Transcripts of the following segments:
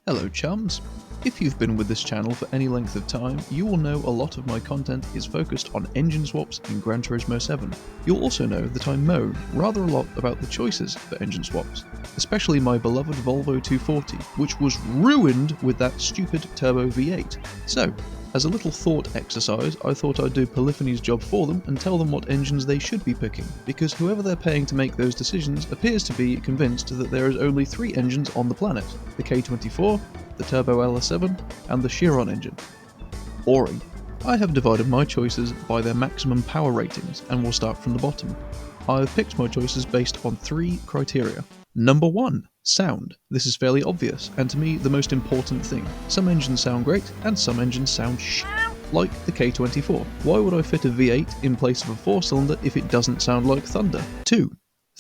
Hello chums! If you've been with this channel for any length of time, you will know a lot of my content is focused on engine swaps in Gran Turismo 7. You'll also know that I moan rather a lot about the choices for engine swaps, especially my beloved Volvo 240, which was ruined with that stupid turbo V8. So, as a little thought exercise, I thought I'd do Polyphony's job for them and tell them what engines they should be picking, because whoever they're paying to make those decisions appears to be convinced that there is only 3 engines on the planet: the K24, the Turbo LS7, and the Chiron engine. Boring. I have divided my choices by their maximum power ratings, and will start from the bottom. I have picked my choices based on 3 criteria. Number 1. Sound. This is fairly obvious, and to me the most important thing. Some engines sound great, and some engines sound like the K24. Why would I fit a V8 in place of a 4-cylinder if it doesn't sound like thunder? 2.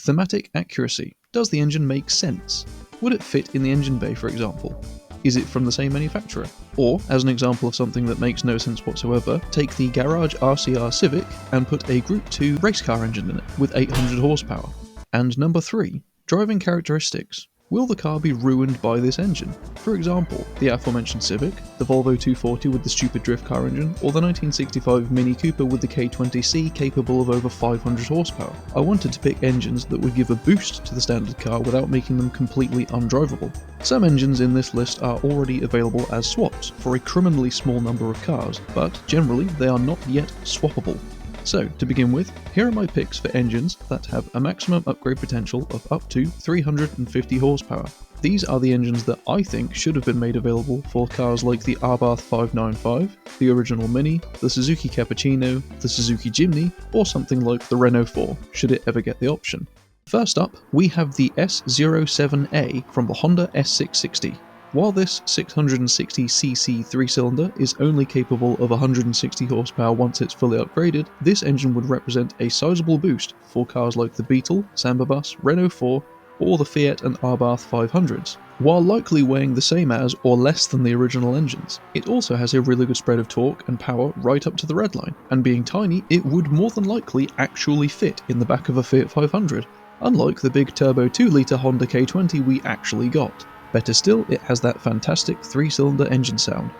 Thematic accuracy. Does the engine make sense? Would it fit in the engine bay, for example? Is it from the same manufacturer? Or, as an example of something that makes no sense whatsoever, take the Garage RCR Civic and put a Group 2 race car engine in it with 800 horsepower. And number 3. Driving characteristics. Will the car be ruined by this engine? For example, the aforementioned Civic, the Volvo 240 with the stupid drift car engine, or the 1965 Mini Cooper with the K20C capable of over 500 horsepower. I wanted to pick engines that would give a boost to the standard car without making them completely undrivable. Some engines in this list are already available as swaps for a criminally small number of cars, but generally they are not yet swappable. So, to begin with, here are my picks for engines that have a maximum upgrade potential of up to 350 horsepower. These are the engines that I think should have been made available for cars like the Abarth 595, the original Mini, the Suzuki Cappuccino, the Suzuki Jimny, or something like the Renault 4, should it ever get the option. First up, we have the S07A from the Honda S660. While this 660cc 3-cylinder is only capable of 160 horsepower once it's fully upgraded, this engine would represent a sizable boost for cars like the Beetle, Samba Bus, Renault 4, or the Fiat and Abarth 500s. While likely weighing the same as or less than the original engines, it also has a really good spread of torque and power right up to the red line, and being tiny, it would more than likely actually fit in the back of a Fiat 500, unlike the big turbo 2-litre Honda K20 we actually got. Better still, it has that fantastic 3-cylinder engine sound.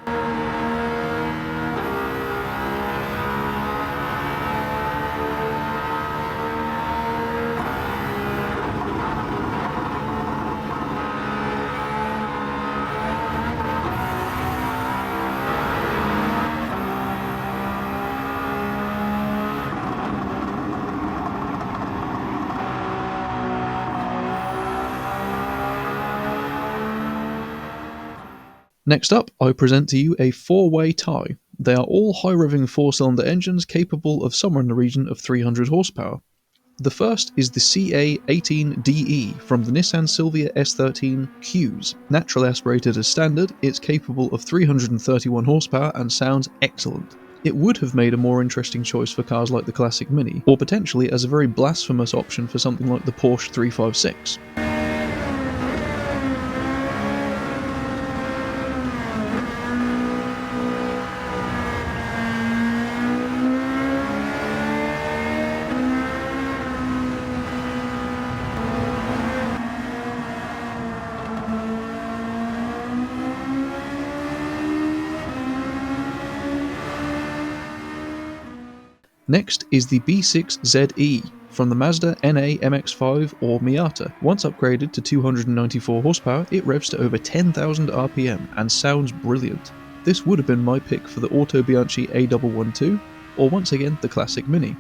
Next up, I present to you a 4-way tie. They are all high-revving 4-cylinder engines capable of somewhere in the region of 300 horsepower. The first is the CA18DE from the Nissan Silvia S13 Qs. Naturally aspirated as standard, it's capable of 331 horsepower and sounds excellent. It would have made a more interesting choice for cars like the classic Mini, or potentially as a very blasphemous option for something like the Porsche 356. Next is the B6ZE from the Mazda NA MX-5 or Miata. Once upgraded to 294 horsepower, it revs to over 10,000 RPM and sounds brilliant. This would have been my pick for the Auto Bianchi A112, or once again the classic Mini.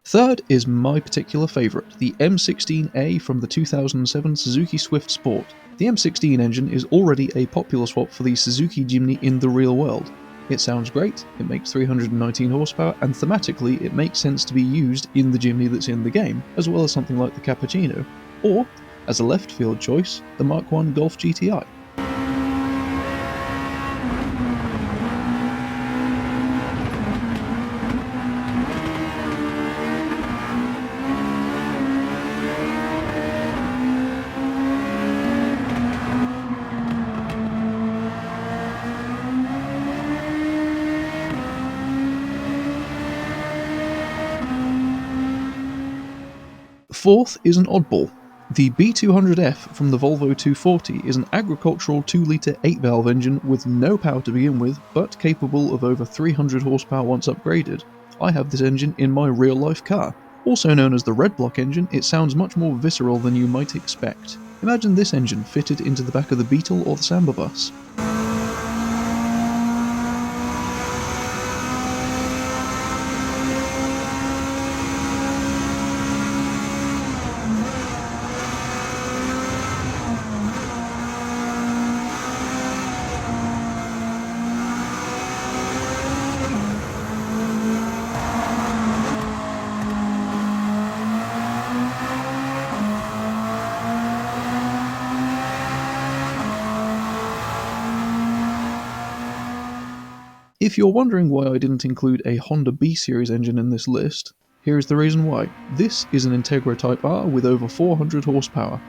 Third is my particular favourite, the M16A from the 2007 Suzuki Swift Sport. The M16 engine is already a popular swap for the Suzuki Jimny in the real world. It sounds great, it makes 319 horsepower, and thematically it makes sense to be used in the Jimny that's in the game, as well as something like the Cappuccino, or, as a left field choice, the Mark I Golf GTI. Fourth is an oddball. The B200F from the Volvo 240 is an agricultural 2-litre 8-valve engine with no power to begin with, but capable of over 300 horsepower once upgraded. I have this engine in my real-life car. Also known as the red block engine, it sounds much more visceral than you might expect. Imagine this engine fitted into the back of the Beetle or the Samba bus. If you're wondering why I didn't include a Honda B-Series engine in this list, here is the reason why. This is an Integra Type R with over 400 horsepower.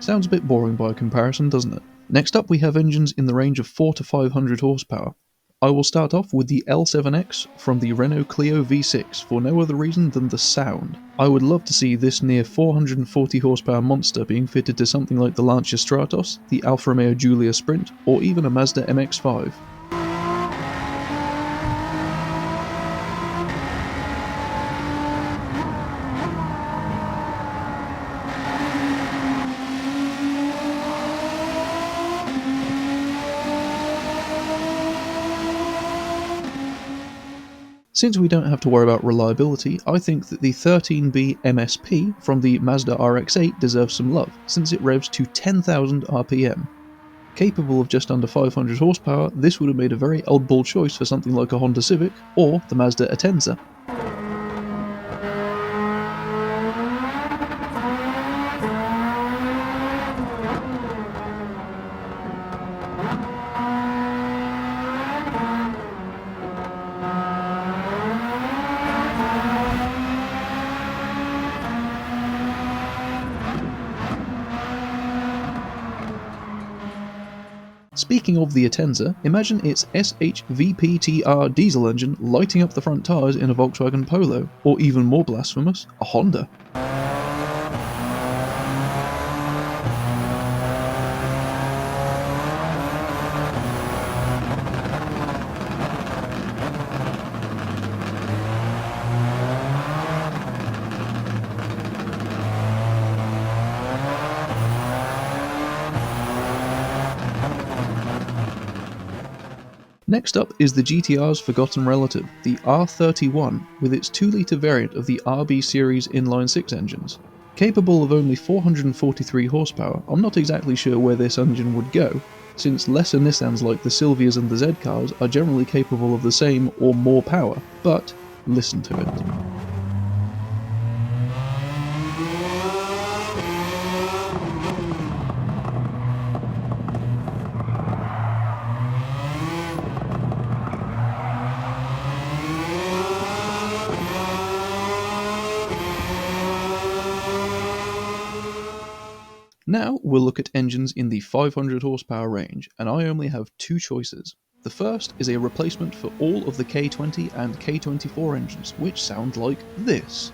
Sounds a bit boring by comparison, doesn't it? Next up we have engines in the range of 4 to 500 horsepower. I will start off with the L7X from the Renault Clio V6 for no other reason than the sound. I would love to see this near 440 horsepower monster being fitted to something like the Lancia Stratos, the Alfa Romeo Giulia Sprint, or even a Mazda MX-5. Since we don't have to worry about reliability, I think that the 13B MSP from the Mazda RX-8 deserves some love, since it revs to 10,000 RPM. Capable of just under 500 horsepower, this would have made a very oddball choice for something like a Honda Civic or the Mazda Atenza. Speaking of the Atenza, imagine its SH-VPTR diesel engine lighting up the front tyres in a Volkswagen Polo, or even more blasphemous, a Honda. Next up is the GTR's forgotten relative, the R31, with its 2-litre variant of the RB series inline-6 engines. Capable of only 443 horsepower, I'm not exactly sure where this engine would go, since lesser Nissans like the Silvias and the Z cars are generally capable of the same or more power, but listen to it. Now we'll look at engines in the 500 horsepower range, and I only have two choices. The first is a replacement for all of the K20 and K24 engines, which sound like this.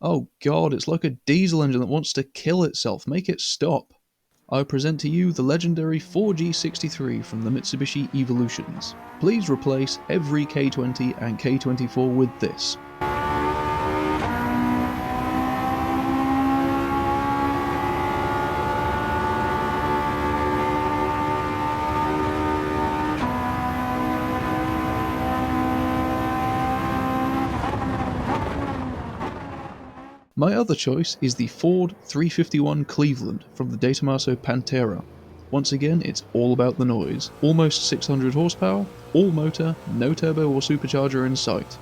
Oh god, it's like a diesel engine that wants to kill itself. Make it stop. I present to you the legendary 4G63 from the Mitsubishi Evolutions. Please replace every K20 and K24 with this. My other choice is the Ford 351 Cleveland from the De Tomaso Pantera. Once again, it's all about the noise. Almost 600 horsepower, all motor, no turbo or supercharger in sight.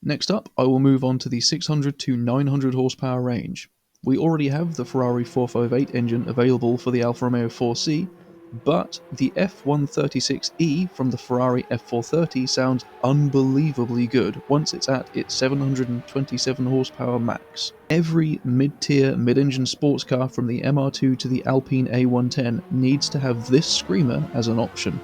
Next up, I will move on to the 600 to 900 horsepower range. We already have the Ferrari 458 engine available for the Alfa Romeo 4C, but the F136E from the Ferrari F430 sounds unbelievably good once it's at its 727 horsepower max. Every mid-tier, mid-engine sports car from the MR2 to the Alpine A110 needs to have this screamer as an option.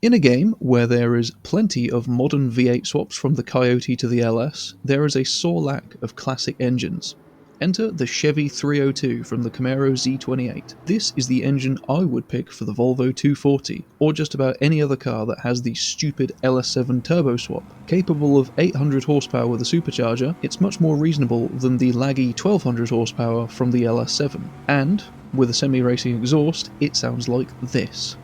In a game where there is plenty of modern V8 swaps from the Coyote to the LS, there is a sore lack of classic engines. Enter the Chevy 302 from the Camaro Z28. This is the engine I would pick for the Volvo 240, or just about any other car that has the stupid LS7 turbo swap. Capable of 800 horsepower with a supercharger, it's much more reasonable than the laggy 1200 horsepower from the LS7. And, with a semi-racing exhaust, it sounds like this.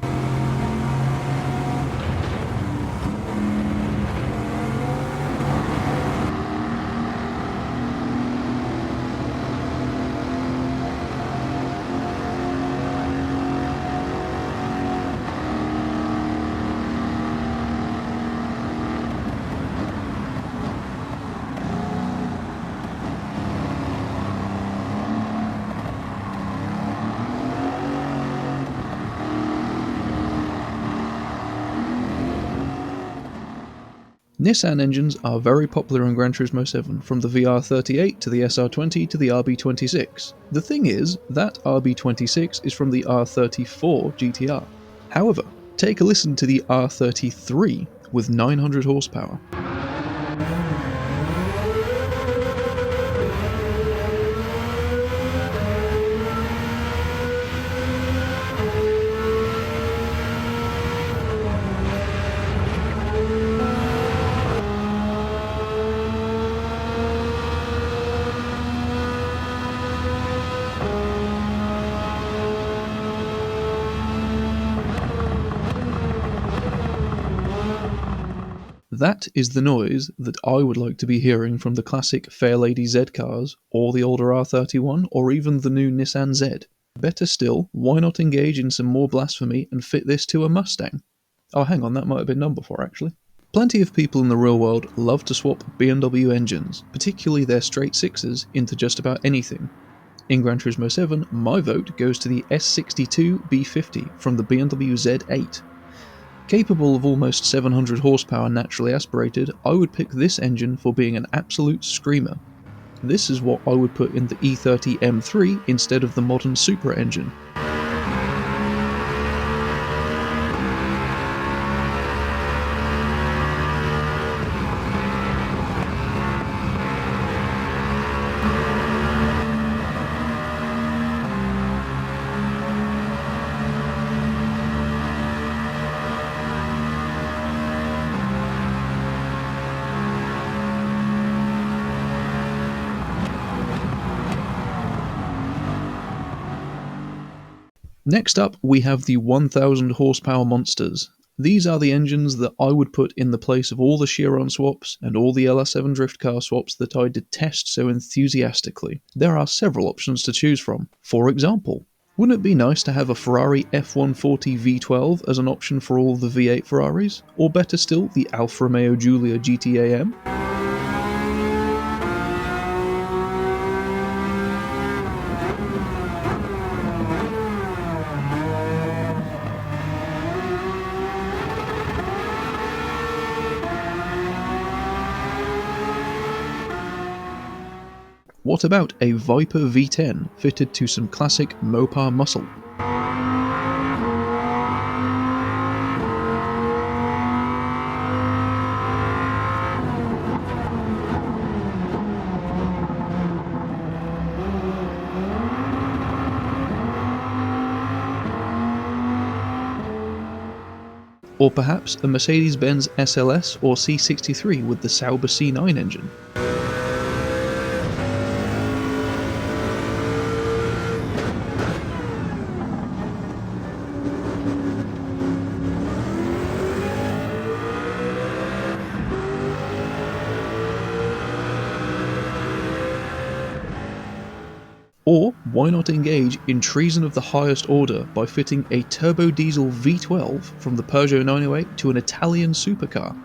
Nissan engines are very popular in Gran Turismo 7, from the VR38 to the SR20 to the RB26. The thing is, that RB26 is from the R34 GTR. However, take a listen to the R33 with 900 horsepower. That is the noise that I would like to be hearing from the classic Fairlady Z cars, or the older R31, or even the new Nissan Z. Better still, why not engage in some more blasphemy and fit this to a Mustang? Oh, hang on, that might have been done before, actually. Plenty of people in the real world love to swap BMW engines, particularly their straight sixes, into just about anything. In Gran Turismo 7, my vote goes to the S62 B50 from the BMW Z8. Capable of almost 700 horsepower naturally aspirated, I would pick this engine for being an absolute screamer. This is what I would put in the E30 M3 instead of the modern Supra engine. Next up, we have the 1000 horsepower monsters. These are the engines that I would put in the place of all the Chiron swaps and all the LS7 drift car swaps that I detest so enthusiastically. There are several options to choose from. For example, wouldn't it be nice to have a Ferrari F140 V12 as an option for all the V8 Ferraris? Or better still, the Alfa Romeo Giulia GT-AM? What about a Viper V10 fitted to some classic Mopar muscle? Or perhaps a Mercedes-Benz SLS or C63 with the Sauber C9 engine? Or why not engage in treason of the highest order by fitting a turbo diesel V12 from the Peugeot 908 to an Italian supercar?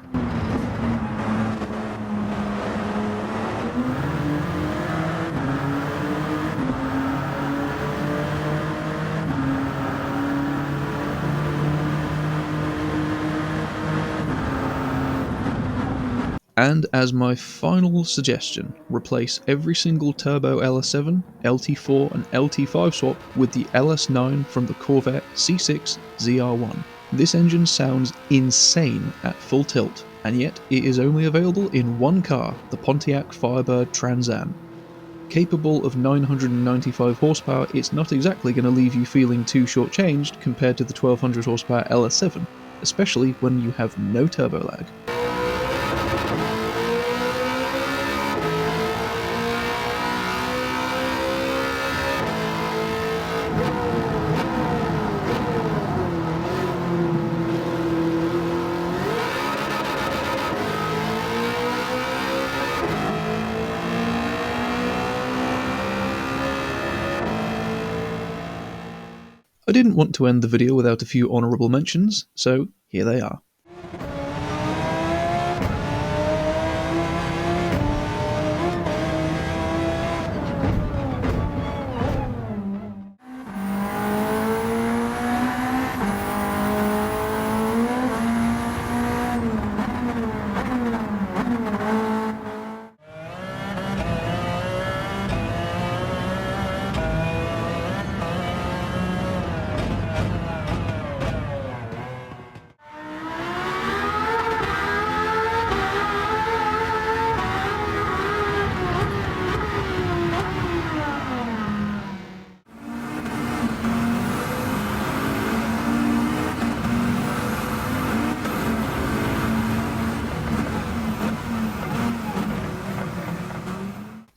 And as my final suggestion, replace every single turbo LS7, LT4 and LT5 swap with the LS9 from the Corvette C6 ZR1. This engine sounds insane at full tilt, and yet it is only available in one car, the Pontiac Firebird Trans Am. Capable of 995 horsepower, it's not exactly going to leave you feeling too shortchanged compared to the 1200 horsepower LS7, especially when you have no turbo lag. I didn't want to end the video without a few honourable mentions, so here they are.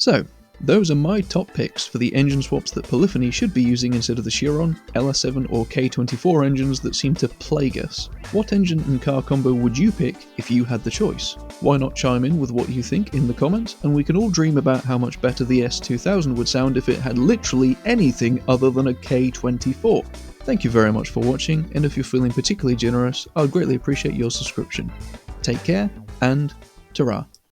So, those are my top picks for the engine swaps that Polyphony should be using instead of the Chiron, LS7 or K24 engines that seem to plague us. What engine and car combo would you pick if you had the choice? Why not chime in with what you think in the comments, and we can all dream about how much better the S2000 would sound if it had literally anything other than a K24. Thank you very much for watching, and if you're feeling particularly generous, I'd greatly appreciate your subscription. Take care, and ta-ra.